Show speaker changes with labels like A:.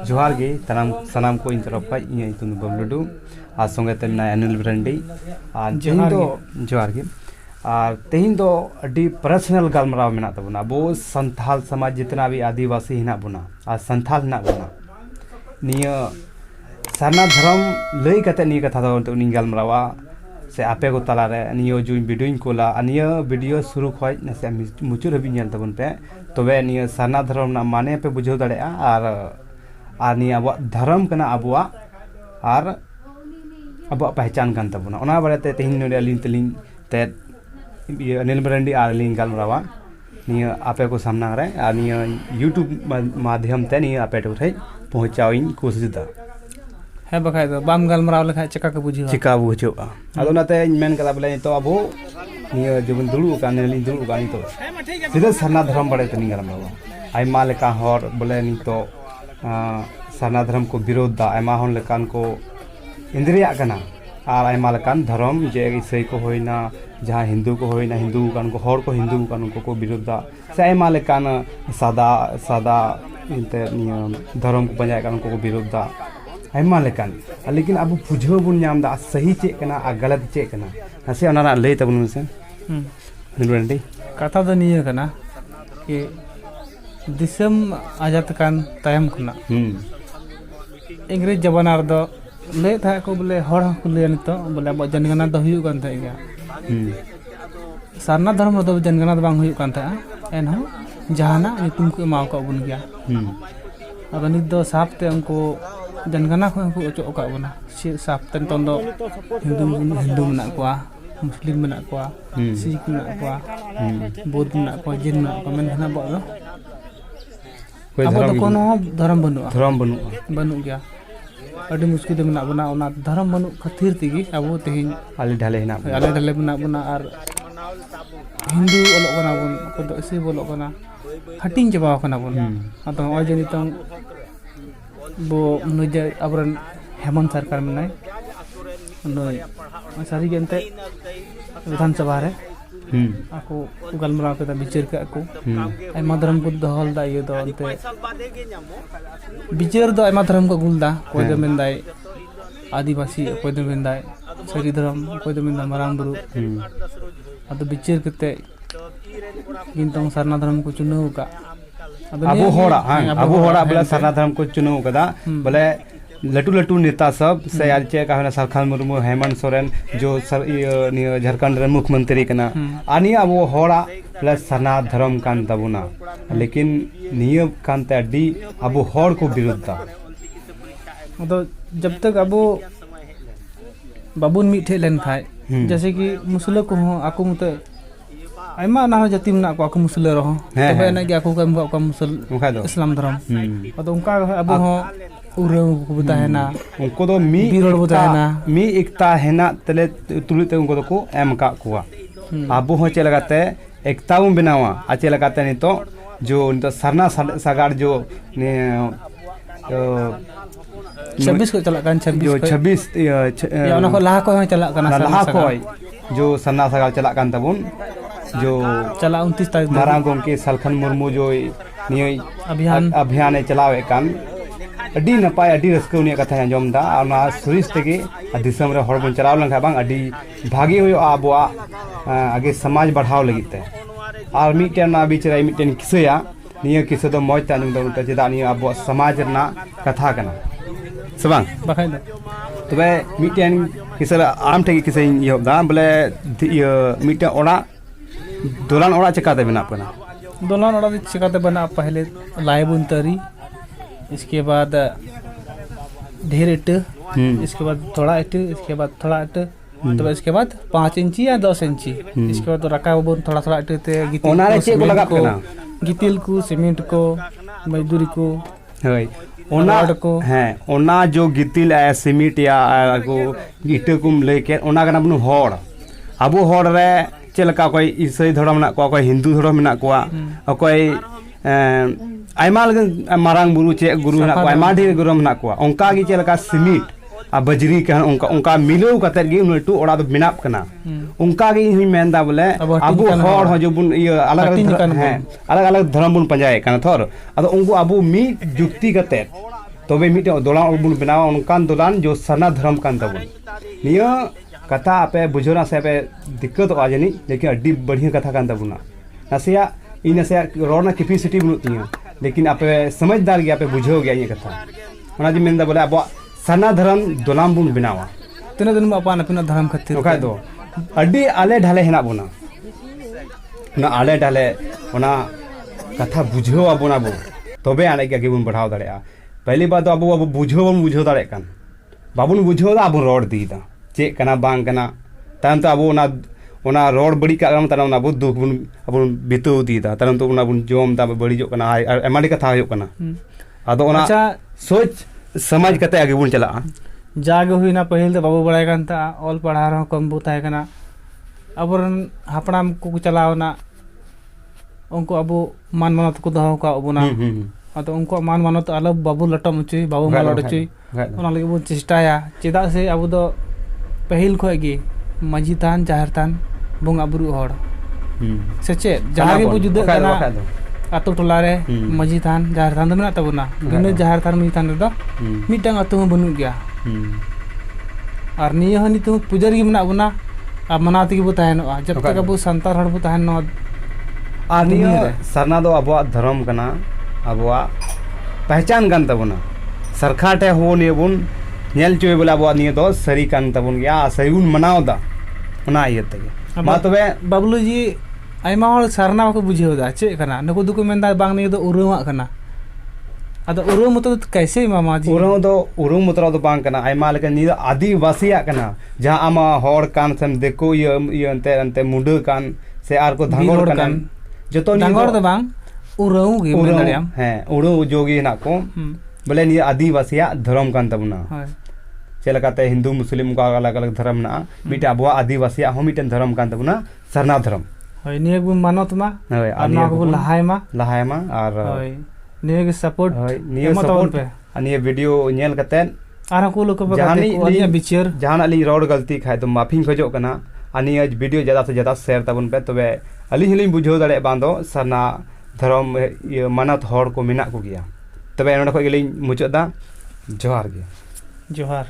A: जोहार गे सनाम को इन तरफ का इन तुम बबलुडू आज संगे ते ना अनिल ब्रांडी आज तेहिं दो जोहार गे और तेहिं दो अडी पर्सनल गलमराव मेना तबना बो संथाल समाज जितना भी आदिवासी हिना बुना आज संथाल हिना बुना निया सारना धर्म लई कते नि कथा दो उनी गलमरावा से आपे को तला रे नियो जो वीडियो कोला निया वीडियो शुरू खय न से मुचुर हबी नेल तबन पे तबे निया सारना धर्म ना माने पे बुझो दड़े और निया अब धर्म कना अबुआ और अब पहचान कान तबना ओना बारेते तेहिं नोडे अलिन तलिन ते अनिल ब्रांडी और अलिन गलमरावा निया आपे को सामना रे और निया यूट्यूब माध्यम ते निया आपे ठे पहुंचाविन कोशिश दा
B: है बखाय दो बाम गलमराव लेखा चिका के बुझिवा
A: चिका बुझोआ आदो नाते मेन कला बोले तो अबो निया जबन दुलु कान लिन दुलु कान तो सीधा सरना धर्म बड़े तनी गलमरावा आइमा लेका हर बोले नि तो सरना धर्म को विरोध दा आइमा हन लेकान को इंद्रिया कना और आइमा लेकान धर्म जे ईसाई को होइना जहां हिंदू को होइना हिंदू कान को हर को हिंदू कान को विरोध दा से आइमा लेकान सादा इंते नियम धर्म को पंजाय कान को विरोध दा आइमा लेकान लेकिन अब बुझो बुन नाम दा सही चे कना आ गलत चे कना हसे ओना लई तबन से ब्रांडी
B: कथा दो निया कना कि दिसम आजाद कान तायम खुना इंग्रेज जमाना रे ले था को बोले हर को ले नितो बोले अब जनगणना दो हुयु कान था गया सारना धर्म दो जनगणना दो बांग हुयु कान था एन हो जहाना नितुम को माव का बुन गया अब नित दो साफ ते उनको जनगणना को ओचो का बना साफ ते तन दो हिंदू मना को मुस्लिम मना को सिख मना को बौद्ध मना को जैन मना को मेन हना बो अब तो कोनो धर्म बनु गया अड़ी मुश्किल में बना ओना धर्म बनु खातिर तिगी अब तेहिं
A: आले ढाले
B: बना बना और हिंदू ओलो बना बन को तो इसी बोलो बना हटिंग जबा बना बन अतो ओय जे नितंग बो नुजे अबरन हेमंत सरकार में नाय नय सारी गेनते विधानसभा रे aku गलमराव के बिचार के aku आइमा धर्म को दहल दा ये दो अंते बिचार दो आइमा धर्म को गुलदा कोई दो मेंदाय आदिवासी कोई दो मेंदाय सरी धर्म कोई दो मेंदा मरांग बुरु अदो बिचार केते किंतु सरना धर्म को चुनाव का
A: अबो होड़ा बोले सरना धर्म को चुनाव कदा बोले लटू नेता सब से आज चे का सरखान मुर्मू हेमंत सोरेन जो झारखंड रे मुख्यमंत्री कना आनी अब होड़ा प्लस सरना धर्म कान तबुना लेकिन नियम कान ते अड्डी अब होड़ को विरोध दा
B: तो जब तक अब बाबुन मिठे लेन खाय जैसे कि मुसला को आकु मते आइमा ना जाति मना को आकु मुसला रहो तबे ना गया को मुसल इस्लाम धर्म तो उनका अब हो उरे को बताहेना
A: उनको तो मी
B: बिरोड बताहेना
A: मी एकता हेना तले तुलिते उनको को एम का कुआ अब हो चे लगाते एकता उम बनावा आचे लगाते नि तो जो तो सरना सागार जो
B: 26 को चला कान
A: 26
B: या ओना को लाहा को चला काना
A: लाहा को जो सरना सागार चला कान तबुन जो
B: चला 29 तारीख
A: मारांग गोमके सलखन मुर्मू जो निय अभियान चलावे कान अडी नपाय अडी रस्कौनी कथा अंजम दा ओना सुरिस तेगे दिसम रे हर बन चलाव लंखा बांग अडी भागी होयो आबुआ आगे समाज बढ़ाव लगिते और मिटेन ना बीच रे मिटेन किसया निया किसे दो मौज तानुम दो त जेदा निया आबुआ समाज रना कथा कना सबंग
B: बखाय दो
A: तबे मिटेन किसे आम ठेगे किसे यो दा बोले मिटेन ओड़ा दोलान ओड़ा चकाते बना पना
B: दोलान ओड़ा चकाते बना पहले लाइबुन तरी इसके बाद ढेर इट इसके बाद थोड़ा इट इसके बाद थोड़ा इट तो इसके बाद 5 इंची या 10 इंची इसके बाद तो रखा वो थोड़ा इट ते गितिल को सीमेंट को मजदूरी को
A: होय ओना
B: को
A: हैं ओना जो गितिल है सीमेंट या को गिट कुम लेके ओना कना बनु होड़ अबो होड़ रे चलका कोई ईसाई धर्म ना कोई हिंदू धर्म ना कोई आइमा मारांग बुरु चे गुरु ना को आइमा ढेर गुरु ना को ओंका गी चलका सीमेंट आ बजरी के ओंका मिलो कते गी उनटू ओड़ा दो बिनाप कना ओंका गी ही मेंदा बोले अबु होड़ हो जो बुन अलग अलग धर्म बुन पंजाय कना थोर अदो उनको अबु मी जुक्ति कते तबे मिटे दोलान बन बनावा उनकान दोलान जो सरना धर्म कान तबन निया कथा आपे बुझोना से आपे दिक्कत आ जानी लेकिन अड्डी बढ़िया कथा कान तबना नसिया इन नसिया रोना कैपेसिटी बनुत तिया लेकिन आपे समझदार गया आपे बुझो गया ये कथा ओना जी मेंदा बोले अब सरना धर्म दोलान बन बनावा
B: तना दिन अपन अपन धर्म खातिर
A: ओका दो अड्डी आले ढाले हेना बोना ना आले ढाले ओना कथा बुझो अबोना बो तबे आने के आगे बन बढ़ाव दाड़ेया पहली बात तो अब बुझो दाड़े कान बाबुन बुझो दा अब रोड दीदा चे कना बांग कना तान तो अब ओना रोड बड़ी का तान ओना बु दुख बन अब बितु दीदा तान तो ओना बन जोम दा बड़ी जो कना एमाडी कथा हो कना आदो ओना सोच समाज कते आगे बन चला
B: जागे हुईना पहिल तो बाबू बड़ाय कान ता ऑल पढ़ा रहा कम बु ताय कना अबरन हापड़ाम को चलावना उनको अब मान मानत को दहो का अबुना अतो उनको मान मानत आलो बाबू लटम उची बाबू मालड उची ओना लगे बु चेष्टाया चेदा से अब दो पहिल खोय गे मजी तान जाहर तान बुंगा बुरु हड़ सेचे जहां गे बु जुदा कना अतो टोला रे मजी तान जाहर तान दो मेना तबुना बिना जाहर तान मजी तान दो मिटांग अतो बनु गया और निया हनी तो पुजारी मेना बुना अब मनाते की बु ताहनो जब तक अब संतार हड़ बु ताहनो
A: आनिया सरना दो अब धर्म कना अब पहचान कान तबना सरखाटे हो ने बुन नेल चोय बोला अब निया दो सरी कान तबन गया सही बुन मनाव दा ओना इये तगे मा तबे
B: बाबलू जी आइमा हड़ सरना को बुझेव दा चे कना नको दुको मेंदा बांग निया दो उरुमा कना अद उरुम तो कैसे मामा जी
A: उरुम मतलब तो बांग कना आइमा लेके निया आदिवासिया कना जहां आमा हड़ कान सम देखो ये अंते मुंडे कान से आर को धांगोर कान जतो
B: धांगोर तो बांग उरुम गे मेनदारियाम
A: हैं उरुम जोगी ना को बोले निया आदिवासिया धर्म कान तबना चेलकाते हिंदू मुस्लिम का अलग अलग धर्म ना मिटा अबवा आदिवासिया हो मिटन धर्म कान तबना सरना धर्म
B: होय निया गु मानत मा
A: होय
B: आना को लहाय मा
A: और
B: होय निया के सपोर्ट
A: निया सपोर्ट निया वीडियो नेल कते
B: आरा को लोग बगाते को निया बिचार
A: जहां अली रोड गलती खाय तो माफी खोजो कना अनि आज वीडियो ज्यादा से ज्यादा शेयर तबन पे तबे अली हिलिं बुझो दाड़े बांदो सरना धर्म मानत हड़ को मेना को गया तबे नोडे खो गेलिं मुचादा जोहार गे
B: जोहार।